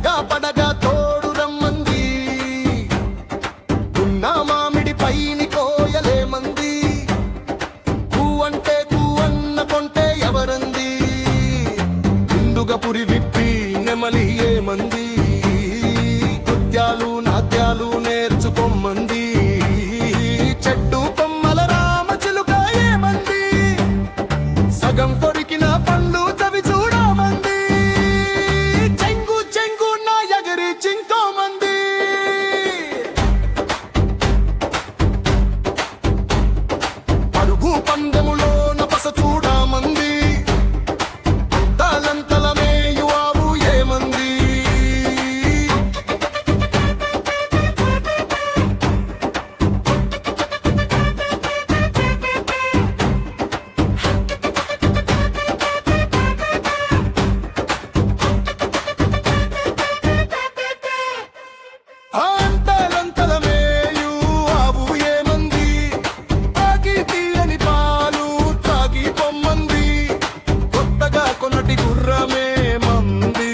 పడగా పడగా తోడు రమ్మంది, ఉన్న మామిడి పైని కోయలే మంది, అంటే అన్న కొంటే ఎవరంది, ముందుగా పురి విప్పి నెమలి ఏమంది, నృత్యాలు నాట్యాలు నేర్చుకోమంది, చెట్టు కొమ్మల రామచిలుక ఏమంది, సగం కొరికిన పండ్లు చవి చూడమంది, చెంగు చెంగు నా ఎగిరి చింకోమంది. పరుగు పందెములో నపస చూడమంది, అంతలంతల మేయువావు ఏమంది, అంతలంతల మేయువావు ఏమంది, తాగి తీయని పాలు తాగి పొమ్మంది, కొత్తగా కొన్నటి గుర్రమే మంది,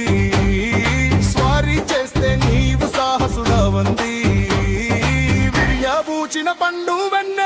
స్వారీ చేస్తే నీవు సాహసుడవంది, విరియబూచిన పండు వెన్నె